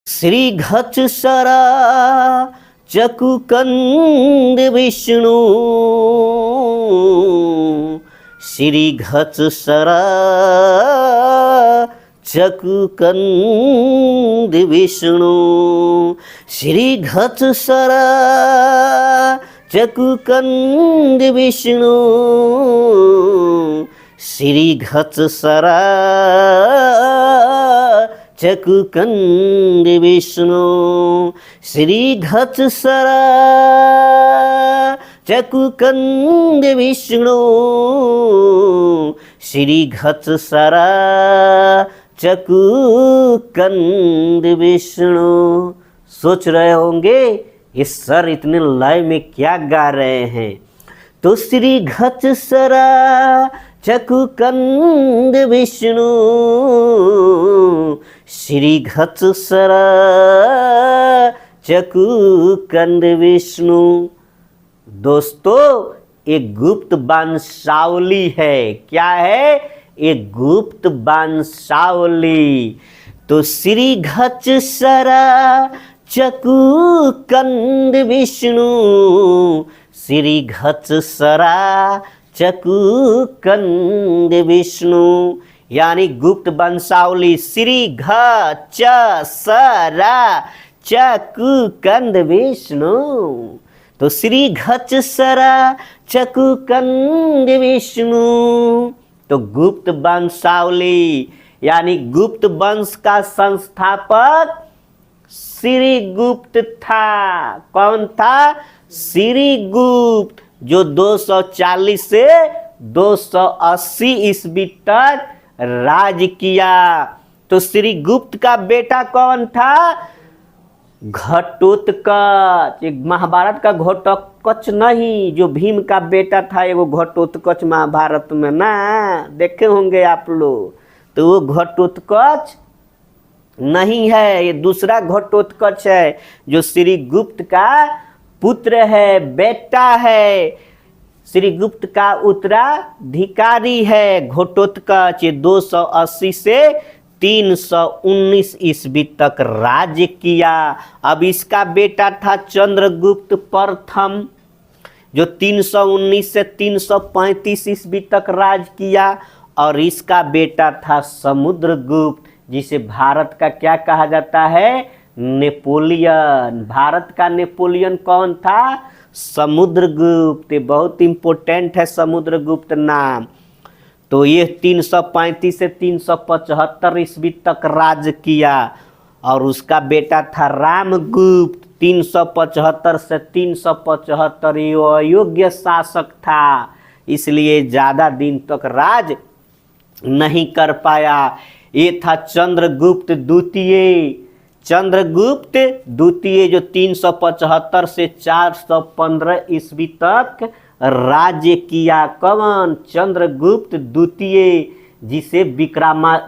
श्री घचसरा चकुकंद विष्णु, श्री घचसरा चकुकंद विष्णु, श्री घचसरा चकुकंद विष्णु, श्री घचसरा चकुकंद विष्णु, श्री घचसरा चकुकंद विष्णु, श्री घचसरा चकुकंद विष्णु। सोच रहे होंगे ये सर इतने लय में क्या गा रहे हैं। तो श्री घचसरा चकुकंद विष्णु, श्री घचसरा चकुकंद विष्णु। दोस्तों एक गुप्त वंशावली है। क्या है? एक गुप्त वंशावली। तो श्री घचसरा चकुकंद विष्णु, श्री घचसरा चकुकंद विष्णु, यानी गुप्त वंशावली श्री घचसरा चकुकंद विष्णु। तो श्री घचसरा चकुकंद विष्णु। तो गुप्त वंशावली यानी गुप्त वंश का संस्थापक श्री गुप्त था। कौन था? श्री गुप्त, जो 240 से 280 ईस्वी तक राज किया। तो श्री गुप्त का बेटा कौन था? घटोत्कच। एक महाभारत का घटोत्कच नहीं, जो भीम का बेटा था एगो घटोत्कच महाभारत में ना देखे होंगे आप लोग। तो वो घटोत्कच नहीं है, ये दूसरा घटोत्कच है जो श्री गुप्त का पुत्र है, बेटा है। श्री गुप्त का उत्तराधिकारी है घटोत्कच। 280 से 319 ईस्वी तक राज्य किया। अब इसका बेटा था चंद्रगुप्त प्रथम, जो 319 से 335 ईस्वी तक राज किया। और इसका बेटा था समुद्रगुप्त, जिसे भारत का क्या कहा जाता है? नेपोलियन। भारत का नेपोलियन कौन था? समुद्रगुप्त। बहुत इंपॉर्टेंट है समुद्रगुप्त नाम। तो ये 335 से 375 ईस्वी तक राज किया। और उसका बेटा था रामगुप्त। 375 से 375 अयोग्य शासक था, इसलिए ज़्यादा दिन तक राज नहीं कर पाया। ये था चंद्रगुप्त द्वितीय। चंद्रगुप्त द्वितीय जो 375 से 415 ईस्वी तक राज्य किया। कौन? चंद्रगुप्त द्वितीय, जिसे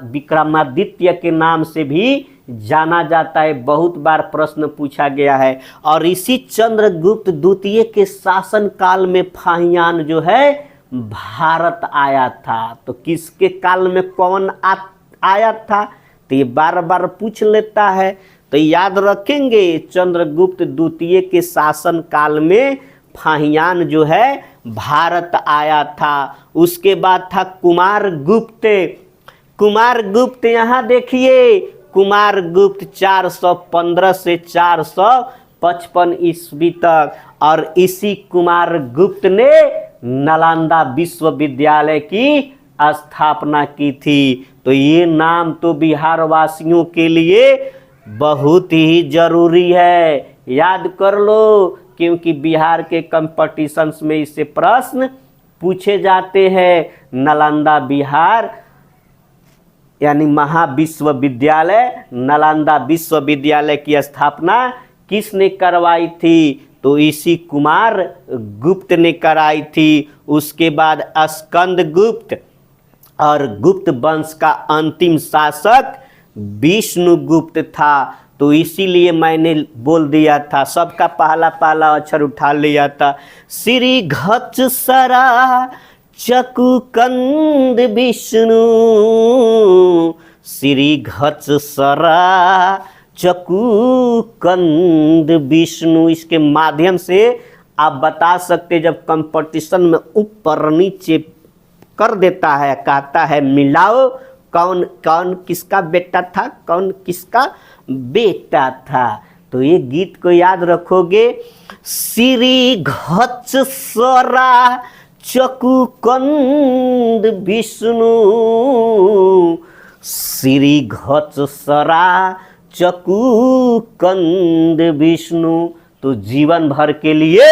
विक्रमादित्य के नाम से भी जाना जाता है। बहुत बार प्रश्न पूछा गया है। और इसी चंद्रगुप्त द्वितीय के शासन काल में फाहियान जो है भारत आया था। तो किसके काल में कौन आया था? तो ये बार बार पूछ लेता है, तो याद रखेंगे चंद्रगुप्त द्वितीय के शासन काल में फाहियान जो है भारत आया था। उसके बाद था कुमारगुप्त। कुमारगुप्त यहाँ देखिए, कुमारगुप्त 415 से 455 ईस्वी तक। और इसी कुमारगुप्त ने नालंदा विश्वविद्यालय की स्थापना की थी। तो ये नाम तो बिहार वासियों के लिए बहुत ही जरूरी है, याद कर लो, क्योंकि बिहार के कंपटीशंस में इससे प्रश्न पूछे जाते हैं। नालंदा बिहार यानी महाविश्वविद्यालय, नालंदा विश्वविद्यालय की स्थापना किसने करवाई थी? तो इसी कुमार गुप्त ने कराई थी। उसके बाद स्कंदगुप्त, और गुप्त वंश का अंतिम शासक विष्णुगुप्त था। तो इसीलिए मैंने बोल दिया था, सबका पहला पहला अक्षर उठा लिया था। श्री घचसरा चकुकंद विष्णु, श्री घचसरा चकुकंद विष्णु। इसके माध्यम से आप बता सकते, जब कंपटीशन में ऊपर नीचे कर देता है, कहता है मिलाओ कौन कौन किसका बेटा था, कौन किसका बेटा था। तो ये गीत को याद रखोगे, श्री घचसरा चकुकंद विष्णु, श्री घचसरा चकुकंद विष्णु। तो जीवन भर के लिए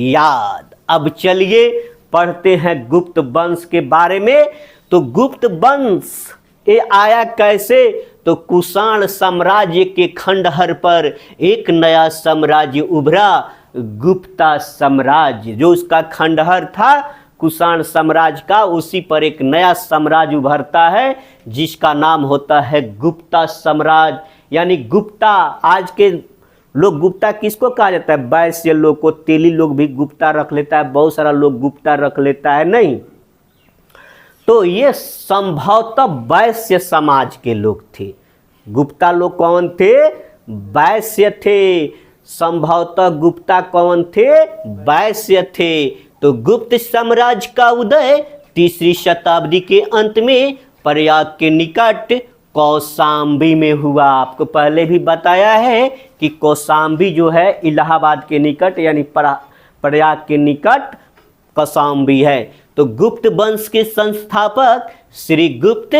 याद। अब चलिए पढ़ते हैं गुप्त वंश के बारे में। तो गुप्त वंश ये आया कैसे? तो कुषाण साम्राज्य के खंडहर पर एक नया साम्राज्य उभरा, गुप्ता साम्राज्य। जो उसका खंडहर था कुषाण साम्राज्य का, उसी पर एक नया साम्राज्य उभरता है जिसका नाम होता है गुप्ता साम्राज्य। यानी गुप्ता, आज के लोग गुप्ता किसको कहा जाता है? वैश्य लोग को। तेली लोग भी गुप्ता रख लेता है, बहुत सारा लोग गुप्ता रख लेता है, नहीं। तो ये संभवतः वैश्य समाज के लोग थे। गुप्ता लोग कौन थे? वैश्य थे। संभवतः गुप्ता कौन थे? वैश्य थे। तो गुप्त साम्राज्य का उदय 3री शताब्दी के अंत में प्रयाग के निकट कौशाम्बी में हुआ। आपको पहले भी बताया है कि कौशाम्बी जो है इलाहाबाद के निकट, यानी प्रयाग के निकट कौशाम्बी है। तो गुप्त वंश के संस्थापक श्री गुप्त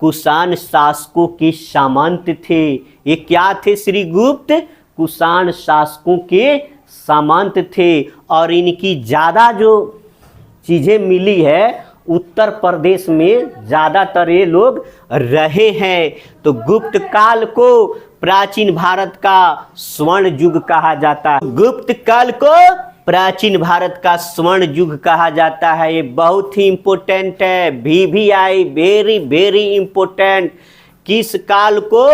कुषाण शासकों के सामंत थे। ये क्या थे? श्री गुप्त कुषाण शासकों के सामंत थे। और इनकी ज़्यादा जो चीज़ें मिली है उत्तर प्रदेश में ज़्यादातर ये लोग रहे हैं। तो गुप्त काल को प्राचीन भारत का स्वर्ण युग कहा जाता है। गुप्त काल को प्राचीन भारत का स्वर्ण युग कहा जाता है। ये बहुत ही इम्पोर्टेंट है। VVI very very important. किस काल को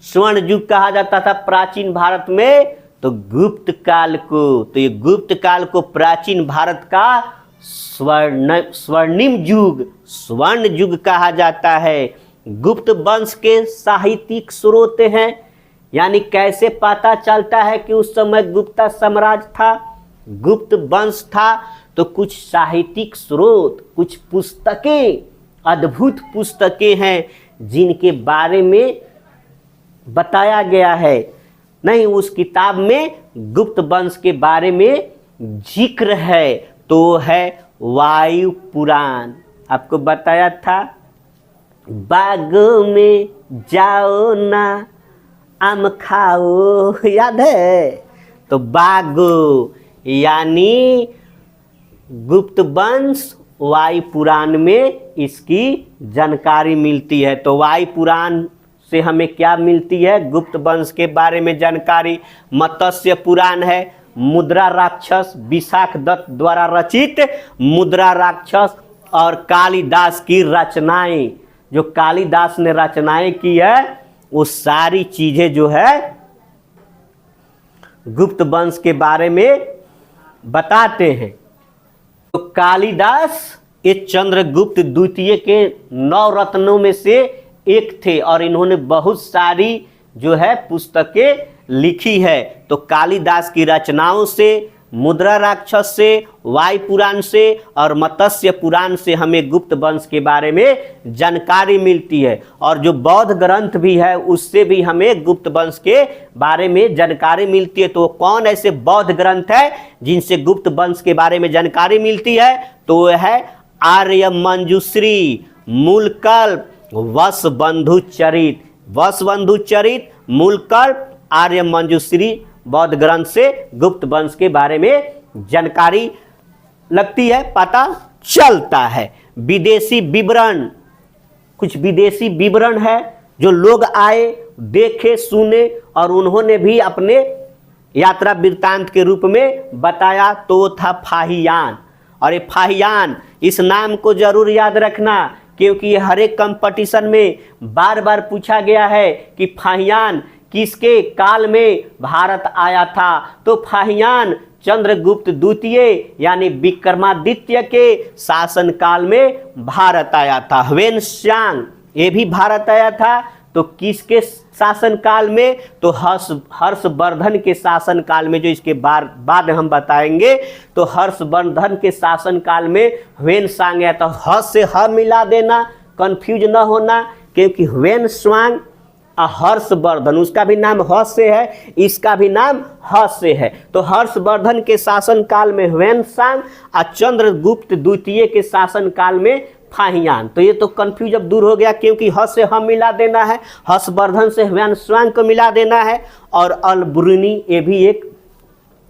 स्वर्ण युग कहा जाता था प्राचीन भारत में? तो गुप्त काल को। तो ये गुप्त काल को प्राचीन भारत का स्वर्णिम युग, स्वर्ण युग कहा जाता है। गुप्त वंश के साहित्यिक स्रोत हैं, यानी कैसे पता चलता है कि उस समय गुप्ता साम्राज्य था, गुप्त वंश था? तो कुछ साहित्यिक स्रोत, कुछ पुस्तकें, अद्भुत पुस्तकें हैं जिनके बारे में बताया गया है। नहीं, उस किताब में गुप्त वंश के बारे में जिक्र है। तो है वायु पुराण। आपको बताया था, बाग में जाओ ना आम खाओ, याद है? तो बाग यानी गुप्त वंश, वायु पुराण में इसकी जानकारी मिलती है। तो वायु पुराण से हमें क्या मिलती है? गुप्त वंश के बारे में जानकारी। मत्स्य पुराण है, मुद्रा राक्षस, विशाख दत्त द्वारा रचित मुद्रा राक्षस, और कालिदास की रचनाएं, जो कालिदास ने रचनाएं की है, वो सारी चीजें जो है गुप्त वंश के बारे में बताते हैं। तो कालिदास ये चंद्रगुप्त द्वितीय के 9 रत्नों में से एक थे और इन्होंने बहुत सारी जो है पुस्तकें लिखी है। तो कालिदास की रचनाओं से, मुद्रा राक्षस से, वायु पुराण से और मत्स्य पुराण से हमें गुप्त वंश के बारे में जानकारी मिलती है। और जो बौद्ध ग्रंथ भी है उससे भी हमें गुप्त वंश के बारे में जानकारी मिलती है। तो कौन ऐसे बौद्ध ग्रंथ है जिनसे गुप्त वंश के बारे में जानकारी मिलती है? तो वह है आर्यमंजूश्री, मूलकल्प, वसुबंधु चरित। वसुबंधु चरित, मूलकल्प, आर्यमंजूश्री बौद्ध ग्रंथ से गुप्त वंश के बारे में जानकारी लगती है, पता चलता है। विदेशी विवरण, कुछ विदेशी विवरण है जो लोग आए, देखे, सुने और उन्होंने भी अपने यात्रा वृत्तांत के रूप में बताया। तो वो था फाहियान। और ये फाहियान, इस नाम को जरूर याद रखना क्योंकि ये हर एक कंपटीशन में बार बार पूछा गया है कि फाहियान किसके काल में भारत आया था। तो फाहियान चंद्रगुप्त द्वितीय यानी विक्रमादित्य के शासन काल में भारत आया था। ह्वेन त्सांग ये भी भारत आया था। तो किसके शासन काल में, तो हर्षवर्धन के शासन काल में, जो इसके बाद हम बताएंगे, तो हर्षवर्धन के शासन काल में ह्वेनसांग आया। तो ह से ह मिला देना, कंफ्यूज न होना, क्योंकि ह्वेनसांग हर्षवर्धन, उसका भी नाम ह से है, इसका भी नाम ह से है। तो हर्षवर्धन के शासन काल में ह्वेनसांग और चंद्रगुप्त द्वितीय के शासन काल में फाहियान। तो ये तो कंफ्यूज अब दूर हो गया, क्योंकि ह से हम मिला देना है, हर्षवर्धन से ह्वेनसांग को मिला देना है। और अलबरूनी, ये भी एक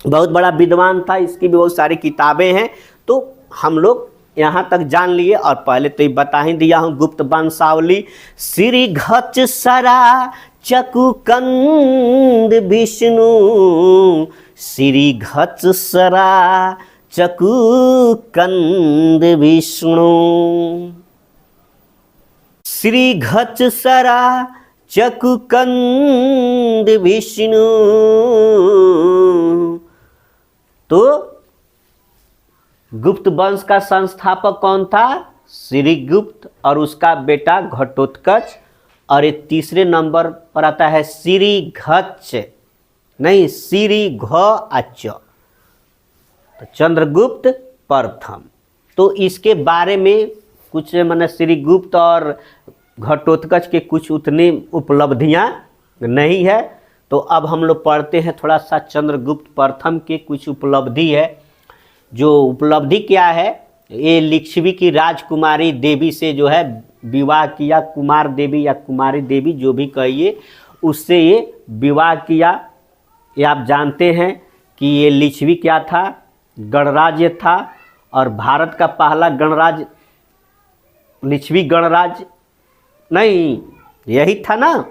बहुत बड़ा विद्वान था, इसकी भी बहुत सारी किताबें हैं। तो हम लोग यहाँ तक जान लिए। और पहले तो ये बता ही दिया हूँ गुप्त वंशावली। श्री घच सरा चकुकंद विष्णु, श्री घच सरा चकुकंद विष्णु, श्री घच सरा चकुकंद विष्णु। तो गुप्त वंश का संस्थापक कौन था? श्रीगुप्त और उसका बेटा घटोत्कच। और ये तीसरे नंबर पर आता है श्रीघच, नहीं श्रीघ, तो चंद्रगुप्त प्रथम। तो इसके बारे में कुछ मैंने श्रीगुप्त और घटोत्कच के कुछ उतनी उपलब्धियां नहीं है। तो अब हम लोग पढ़ते हैं थोड़ा सा चंद्रगुप्त प्रथम के कुछ उपलब्धि है। जो उपलब्धि क्या है, ये लिच्छवी की राजकुमारी देवी से जो है विवाह किया, कुमार देवी या कुमारी देवी जो भी कहिए, उससे ये विवाह किया। ये आप जानते हैं कि ये लिच्छवी क्या था? गणराज्य था। और भारत का पहला गणराज्य लिच्छवी गणराज्य नहीं, यही था ना।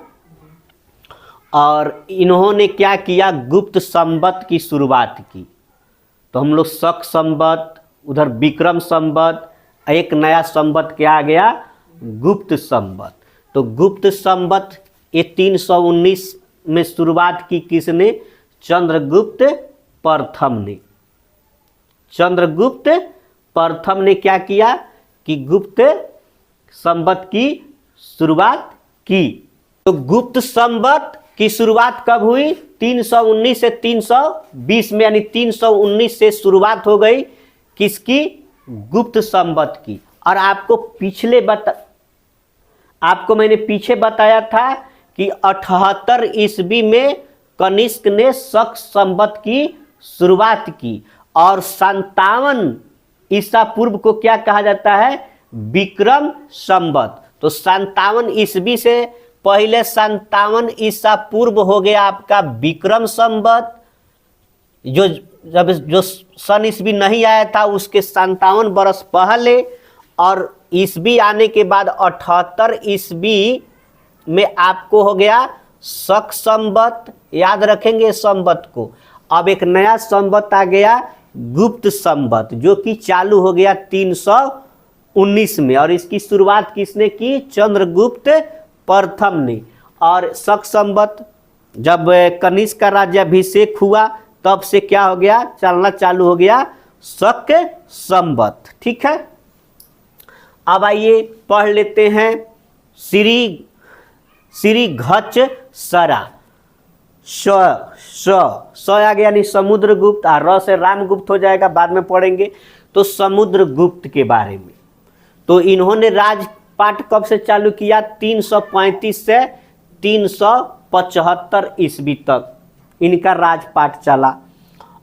और इन्होंने क्या किया? गुप्त संवत की शुरुआत की। तो हम लोग शक संवत, उधर विक्रम संवत, एक नया संवत क्या आ गया? गुप्त संवत। तो गुप्त संवत ये 319 में शुरुआत की किसने? चंद्रगुप्त प्रथम ने। चंद्रगुप्त प्रथम ने क्या किया कि गुप्त संवत की शुरुआत की। तो गुप्त संवत की शुरुआत कब हुई? 319 से 320 में, यानी 319 से शुरुआत हो गई किसकी? गुप्त संवत की। और आपको मैंने पीछे बताया था कि 78 ईस्वी में कनिष्क ने शक संवत की शुरुआत की। और 57 ईसा पूर्व को क्या कहा जाता है? विक्रम संवत। तो 57 ईस्वी से पहले 57 ईसा पूर्व हो गया आपका विक्रम संवत। जो सन ईस्वी नहीं आया था उसके 57 वर्ष पहले। और ईस्वी आने के बाद 78 ईस्वी में आपको हो गया शक संवत। याद रखेंगे संवत को। अब एक नया संवत आ गया गुप्त संवत, जो कि चालू हो गया 319 में। और इसकी शुरुआत किसने की? चंद्रगुप्त प्रथम ने। और शक संवत जब कनिष्क का राज्याभिषेक हुआ तब से क्या हो गया? चलना चालू हो गया शक संवत। ठीक है, अब आइए पढ़ लेते हैं श्रीघच सरा। स आ गया, यानी समुद्रगुप्त। और र से रामगुप्त हो जाएगा, बाद में पढ़ेंगे। तो समुद्रगुप्त के बारे में, तो इन्होंने राजपाट कब से चालू किया? 335 से 375 ईस्वी तक इनका राजपाट चला।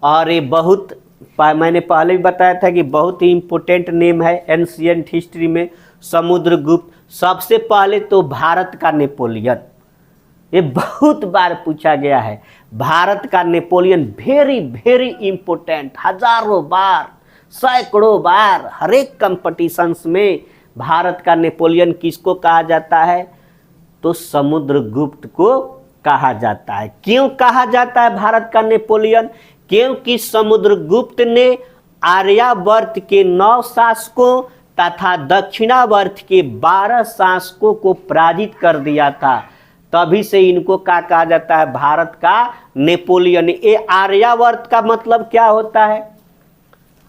और ये बहुत, मैंने पहले भी बताया था कि बहुत ही इम्पोर्टेंट नेम है एंशिएंट हिस्ट्री में समुद्रगुप्त। सबसे पहले तो भारत का नेपोलियन, ये बहुत बार पूछा गया है। भारत का नेपोलियन वेरी वेरी इंपॉर्टेंट, हजारों बार, सैकड़ों बार, हर एक कंपटीशंस में भारत का नेपोलियन किसको कहा जाता है? तो समुद्रगुप्त को कहा जाता है। क्यों कहा जाता है भारत का नेपोलियन? क्योंकि समुद्रगुप्त ने आर्यावर्त के 9 शासकों तथा दक्षिणावर्त के 12 शासकों को पराजित कर दिया था। तभी से इनको क्या कहा जाता है? भारत का नेपोलियन। ये आर्यावर्त का मतलब क्या होता है?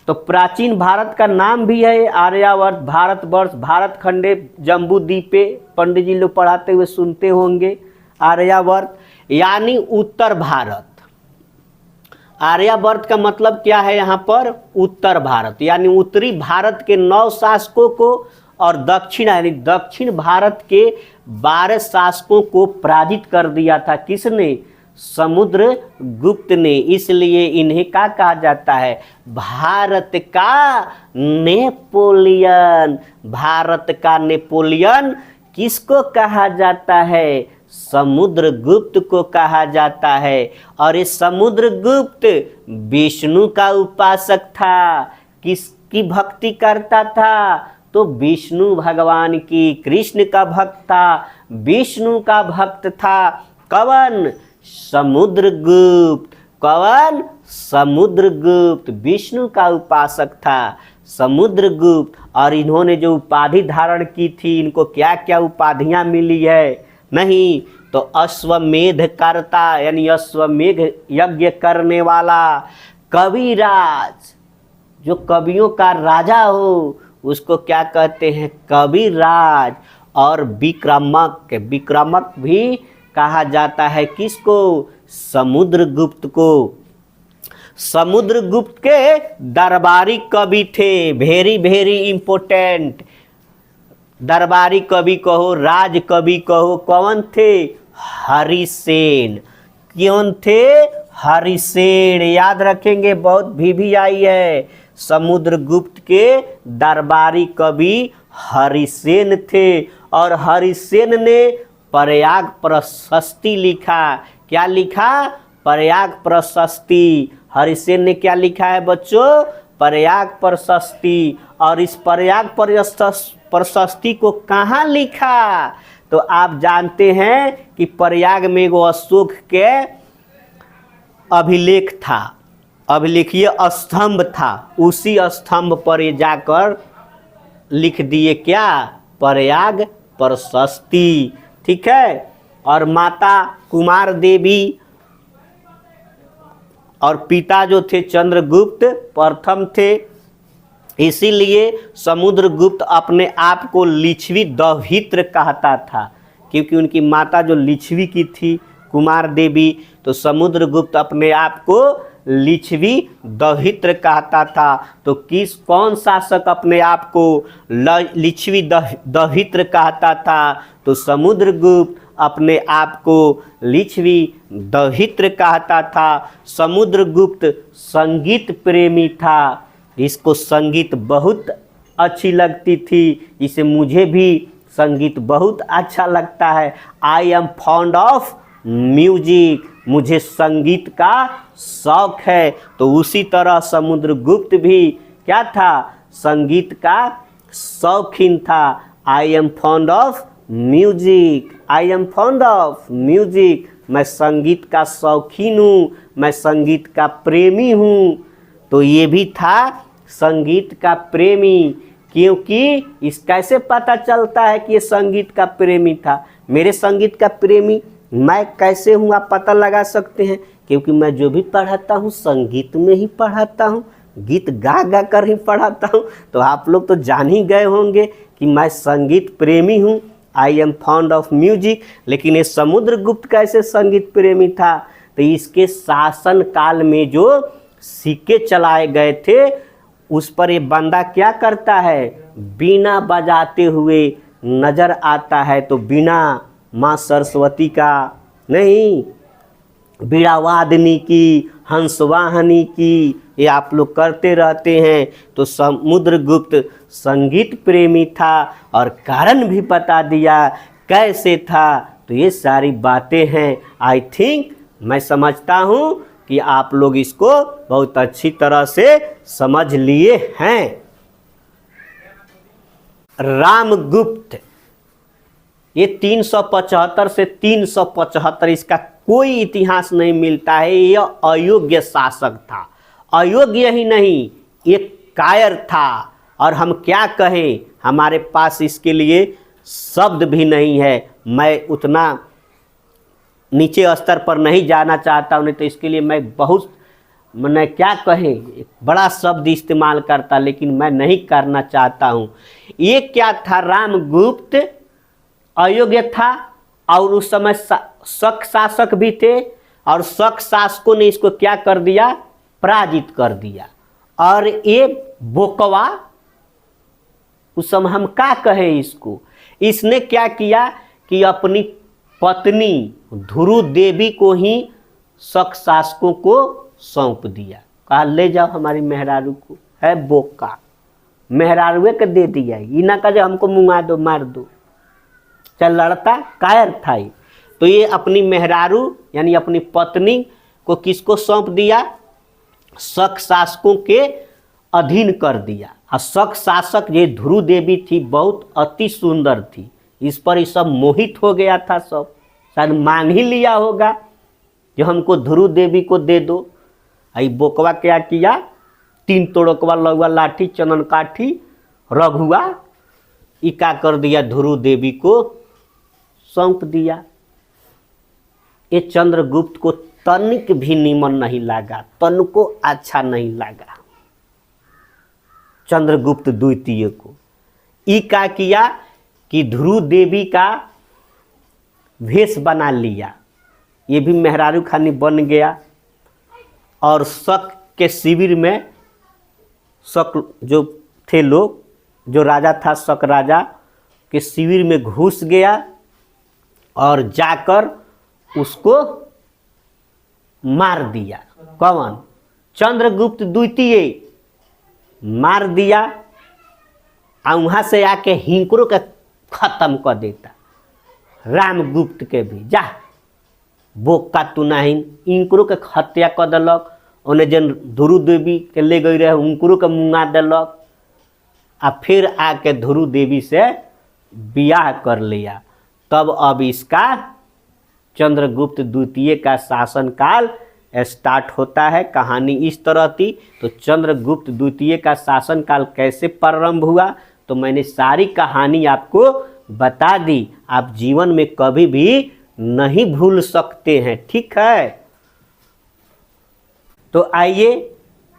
तो प्राचीन भारत का नाम भी है आर्यावर्त। भारतवर्ष, भारत खंडे, जम्बू द्वीपे, पंडित जी लोग पढ़ाते हुए सुनते होंगे। आर्यावर्त यानी उत्तर भारत। आर्यावर्त का मतलब क्या है यहाँ पर? उत्तर भारत, यानी उत्तरी भारत के 9 शासकों को और दक्षिण यानी दक्षिण भारत के 12 शासकों को पराजित कर दिया था। किसने? समुद्रगुप्त ने। इसलिए इन्हें क्या कहा जाता है? भारत का नेपोलियन। भारत का नेपोलियन किसको कहा जाता है? समुद्रगुप्त को कहा जाता है। और ये समुद्रगुप्त विष्णु का उपासक था। किसकी भक्ति करता था? तो विष्णु भगवान की। कृष्ण का भक्त था, विष्णु का भक्त था। कौन? समुद्रगुप्त। कौन? समुद्रगुप्त विष्णु का उपासक था समुद्रगुप्त। और इन्होंने जो उपाधि धारण की थी, इनको क्या क्या उपाधियां मिली है? नहीं तो अश्वमेध करता यानी अश्वमेध यज्ञ करने वाला, कविराज, जो कवियों का राजा हो उसको क्या कहते हैं? कविराज। और विक्रमक, विक्रमक भी कहा जाता है। किसको? समुद्रगुप्त को। समुद्रगुप्त के दरबारी कवि थे, वेरी वेरी इंपोर्टेंट। दरबारी कवि कहो, राज कवि कहो, कौन थे? हरिसेन। कौन थे? हरिसेन। याद रखेंगे, बहुत भी आई है। समुद्रगुप्त के दरबारी कवि हरिसेन थे। और हरिसेन ने प्रयाग प्रशस्ति लिखा। क्या लिखा? प्रयाग प्रशस्ति। हरिसेन ने क्या लिखा है बच्चों? प्रयाग प्रशस्ति। और इस प्रयाग प्रशस्ति को कहाँ लिखा? तो आप जानते हैं कि प्रयाग में एगो अशोक के अभिलेख था, अभिलेखीय स्तंभ था। उसी स्तंभ पर ये जाकर लिख दिए क्या? प्रयाग प्रशस्ति। ठीक है। और माता कुमार देवी और पिता जो थे चंद्रगुप्त प्रथम थे। इसीलिए समुद्रगुप्त अपने आप को लिच्छवी दौहित्र कहता था, क्योंकि उनकी माता जो लिच्छवी की थी कुमार देवी, तो समुद्रगुप्त अपने आप को लिच्छवी दौहित्र कहता था। तो कौन शासक अपने आप को लिच्छवी दौहित्र कहता था? तो समुद्रगुप्त अपने आप को लिच्छवी दौहित्र कहता था। समुद्रगुप्त संगीत प्रेमी था। इसको संगीत बहुत अच्छी लगती थी। इसे मुझे भी संगीत बहुत अच्छा लगता है। I am fond of music. मुझे संगीत का शौक है। तो उसी तरह समुद्रगुप्त भी क्या था? संगीत का शौकीन था। I am fond of music. I am fond of music. मैं संगीत का शौकीन हूँ, मैं संगीत का प्रेमी हूँ। तो ये भी था संगीत का प्रेमी। क्योंकि इस कैसे पता चलता है कि ये संगीत का प्रेमी था? मेरे संगीत का प्रेमी मैं कैसे हूँ आप पता लगा सकते हैं, क्योंकि मैं जो भी पढ़ाता हूँ संगीत में ही पढ़ाता हूँ, गीत गा गा कर ही पढ़ाता हूँ। तो आप लोग तो जान ही गए होंगे कि मैं संगीत प्रेमी हूँ। I am fond of music. लेकिन ये समुद्रगुप्त कैसे संगीत प्रेमी था? तो इसके शासन काल में जो सिक्के चलाए गए थे उस पर ये बंदा क्या करता है? बीना बजाते हुए नजर आता है। तो बीना माँ सरस्वती का नहीं, बीड़ावादनी की, हंसवाहनी की, ये आप लोग करते रहते हैं। तो समुद्रगुप्त संगीत प्रेमी था और कारण भी बता दिया कैसे था। तो ये सारी बातें हैं। आई थिंक, मैं समझता हूँ कि आप लोग इसको बहुत अच्छी तरह से समझ लिए हैं। रामगुप्त, ये 375 से 375, इसका कोई इतिहास नहीं मिलता है। यह अयोग्य शासक था। अयोग्य ही नहीं, एक कायर था। और हम क्या कहें, हमारे पास इसके लिए शब्द भी नहीं है। मैं उतना नीचे स्तर पर नहीं जाना चाहता हूँ, नहीं तो इसके लिए मैं बहुत, मैंने क्या कहें, बड़ा शब्द इस्तेमाल करता, लेकिन मैं नहीं करना चाहता हूँ। ये क्या था? रामगुप्त अयोग्य था और उस समय शक शासक भी थे, और शक शासकों ने इसको क्या कर दिया, पराजित कर दिया। और ये बोकवा, उस समय हम क्या कहे इसको, इसने क्या किया कि अपनी पत्नी ध्रुव देवी को ही शक शासकों को सौंप दिया। कहा ले जाओ हमारी मेहरारू को, है बोका, मेहरारुए के दे दिया, ये ना कहे हमको मुंगा दो मार दो। चल लड़ता कायर था ये। तो ये अपनी मेहरारू यानी अपनी पत्नी को किसको सौंप दिया, शक शासकों के अधीन कर दिया। और शक शासक ये ध्रुव देवी थी, बहुत अति सुंदर थी, इस पर ये सब मोहित हो गया था, सब शायद मांग ही लिया होगा कि हमको ध्रुव देवी को दे दो। आई बोकवा क्या किया, 3 तोड़कवा लगवा लाठी चनन काठी रघुआ, ई क्या कर दिया, ध्रुव देवी को सौंप दिया। ये चंद्रगुप्त को तनिक भी नीमन नहीं लगा, तन को अच्छा नहीं लगा चंद्रगुप्त द्वितीय को। ई क्या किया कि ध्रुव देवी का भेष बना लिया, ये भी मेहरारू खानी बन गया, और शक के शिविर में शक जो थे लोग, जो राजा था शक राजा के शिविर में घुस गया और जाकर उसको मार दिया। कौन, चंद्रगुप्त द्वितीय मार दिया, और वहाँ से आके हिंकरों के खत्म कर देता, रामगुप्त के भी जा बोका तू नहीं, इंकरों के हत्या कर दिलक, उन्हें जन ध्रुव देवी के ले गई रहे उनको के मुंगा दिलक, आ फिर आके ध्रुव देवी से ब्याह कर लिया। तब अब इसका चंद्रगुप्त द्वितीय का शासनकाल स्टार्ट होता है। कहानी इस तरह थी। तो चंद्रगुप्त द्वितीय का शासनकाल कैसे प्रारंभ हुआ, तो मैंने सारी कहानी आपको बता दी, आप जीवन में कभी भी नहीं भूल सकते हैं, ठीक है। तो आइए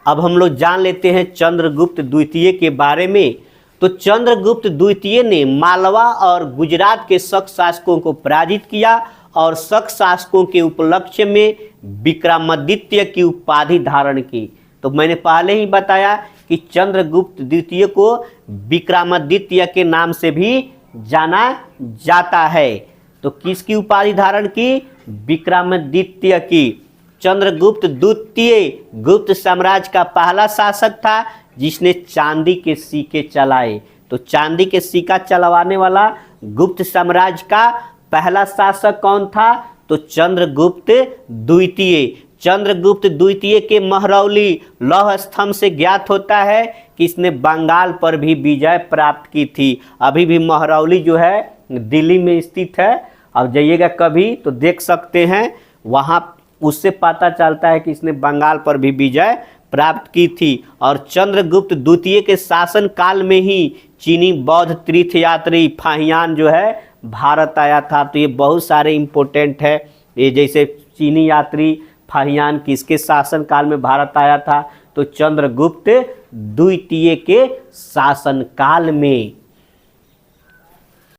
अब हम लोग जान लेते हैं चंद्रगुप्त द्वितीय के बारे में। तो चंद्रगुप्त द्वितीय ने मालवा और गुजरात के शक शासकों को पराजित किया और शक शासकों के उपलक्ष्य में विक्रमादित्य की उपाधि धारण की। तो मैंने पहले ही बताया कि चंद्रगुप्त द्वितीय को विक्रमादित्य के नाम से भी जाना जाता है। तो किसकी उपाधि धारण की, विक्रमादित्य की। चंद्रगुप्त द्वितीय गुप्त साम्राज्य का पहला शासक था जिसने चांदी के सिक्के चलाए। तो चांदी के सिक्का चलवाने वाला गुप्त साम्राज्य का पहला शासक कौन था, तो चंद्रगुप्त द्वितीय। चंद्रगुप्त द्वितीय के महरौली लौह स्तंभ से ज्ञात होता है कि इसने बंगाल पर भी विजय प्राप्त की थी। अभी भी महरौली जो है दिल्ली में स्थित है, अब जाइएगा कभी तो देख सकते हैं, वहाँ उससे पता चलता है कि इसने बंगाल पर भी विजय प्राप्त की थी। और चंद्रगुप्त द्वितीय के शासन काल में ही चीनी बौद्ध तीर्थयात्री फाहियान जो है भारत आया था। तो ये बहुत सारे इम्पोर्टेंट है, ये जैसे चीनी यात्री फाहियान किसके शासन काल में भारत आया था, तो चंद्रगुप्त द्वितीय के शासन काल में।